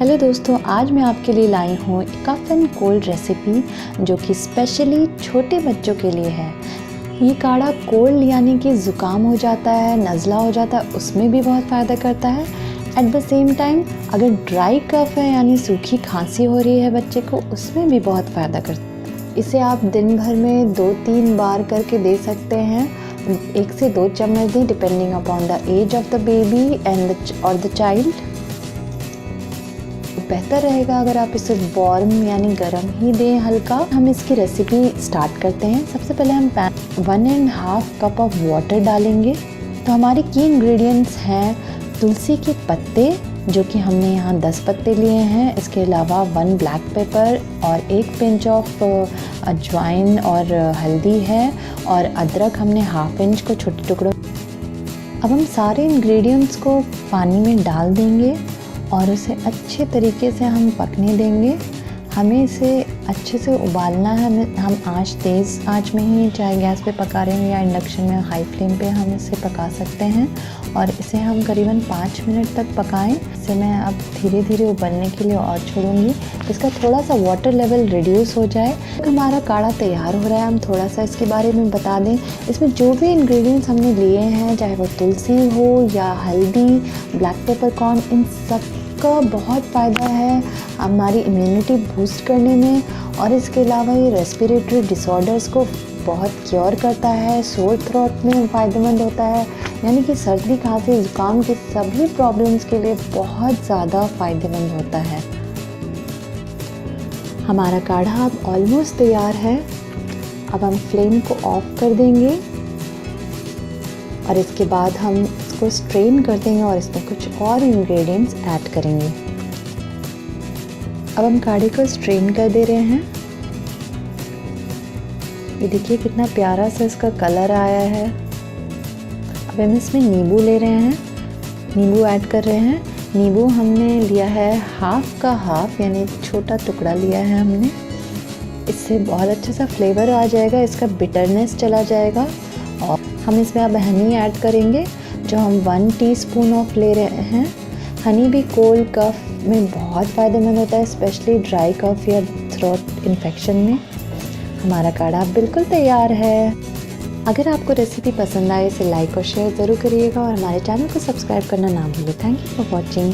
Hello दोस्तों, आज मैं आपके लिए लाई हूँ कफ एंड कोल्ड रेसिपी जो कि स्पेशली छोटे बच्चों के लिए है। ये काढ़ा कोल्ड यानी कि ज़ुकाम हो जाता है, नज़ला हो जाता है, उसमें भी बहुत फ़ायदा करता है। एट द सेम टाइम अगर ड्राई कफ है यानी सूखी खांसी हो रही है बच्चे को, उसमें भी बहुत फ़ायदा करता है। इसे आप दिन भर में 2-3 बार करके दे सकते हैं। 1 से 2 चम्मच दें depending upon the age of the baby and और द चाइल्ड। बेहतर रहेगा अगर आप इसे वार्म यानी गर्म ही दें हल्का। हम इसकी रेसिपी स्टार्ट करते हैं। सबसे पहले हम 1.5 कप ऑफ वाटर डालेंगे। तो हमारे की इंग्रेडिएंट्स हैं तुलसी के पत्ते, जो कि हमने यहाँ 10 पत्ते लिए हैं। इसके अलावा 1 ब्लैक पेपर और 1 पिंच ऑफ अजवाइन और हल्दी है, और अदरक हमने 1/2 इंच को छोटे टुकड़ों। अब हम सारे इंग्रेडिएंट्स को पानी में डाल देंगे और उसे अच्छे तरीके से हम पकने देंगे। हमें इसे अच्छे से उबालना है। हम आँच तेज़ आँच में ही, चाहे गैस पे पका रहे हैं या इंडक्शन में हाई फ्लेम पे, हम इसे पका सकते हैं। और इसे हम करीबन 5 मिनट तक पकाएं। इसे मैं अब धीरे धीरे उबलने के लिए और छोड़ूंगी, इसका थोड़ा सा वाटर लेवल रिड्यूस हो जाए। हमारा काढ़ा तैयार हो रहा है। हम थोड़ा सा इसके बारे में बता दें। इसमें जो भी इंग्रेडिएंट्स हमने लिए हैं, चाहे वो तुलसी हो या हल्दी, ब्लैक पेपर कॉर्न, इन सब का बहुत फ़ायदा है हमारी इम्यूनिटी बूस्ट करने में। और इसके अलावा ये रेस्पिरेटरी डिसऑर्डर्स को बहुत क्योर करता है। सोर थ्रोट में फ़ायदेमंद होता है, यानी कि सर्दी खांसी ज़ुकाम की सभी प्रॉब्लम्स के लिए बहुत ज़्यादा फ़ायदेमंद होता है। हमारा काढ़ा अब ऑलमोस्ट तैयार है। अब हम फ्लेम को ऑफ कर देंगे और इसके बाद हम इसको स्ट्रेन कर देंगे और इसमें कुछ और इंग्रेडिएंट्स ऐड करेंगे। अब हम काढ़े को स्ट्रेन कर दे रहे हैं। ये देखिए कितना प्यारा सा इसका कलर आया है। अब हम इसमें नींबू ले रहे हैं, नींबू ऐड कर रहे हैं। नींबू हमने लिया है हाफ का हाफ, यानी छोटा टुकड़ा लिया है हमने। इससे बहुत अच्छा सा फ्लेवर आ जाएगा, इसका बिटरनेस चला जाएगा। और हम इसमें अब हनी ऐड करेंगे, जो हम 1 टीस्पून ऑफ ले रहे हैं। हनी भी कोल्ड कफ में बहुत फ़ायदेमंद होता है, स्पेशली ड्राई कफ या थ्रोट इन्फेक्शन में। हमारा काढ़ा बिल्कुल तैयार है। अगर आपको रेसिपी पसंद आए इसे लाइक और शेयर ज़रूर करिएगा और हमारे चैनल को सब्सक्राइब करना ना भूलें। Thank you for watching.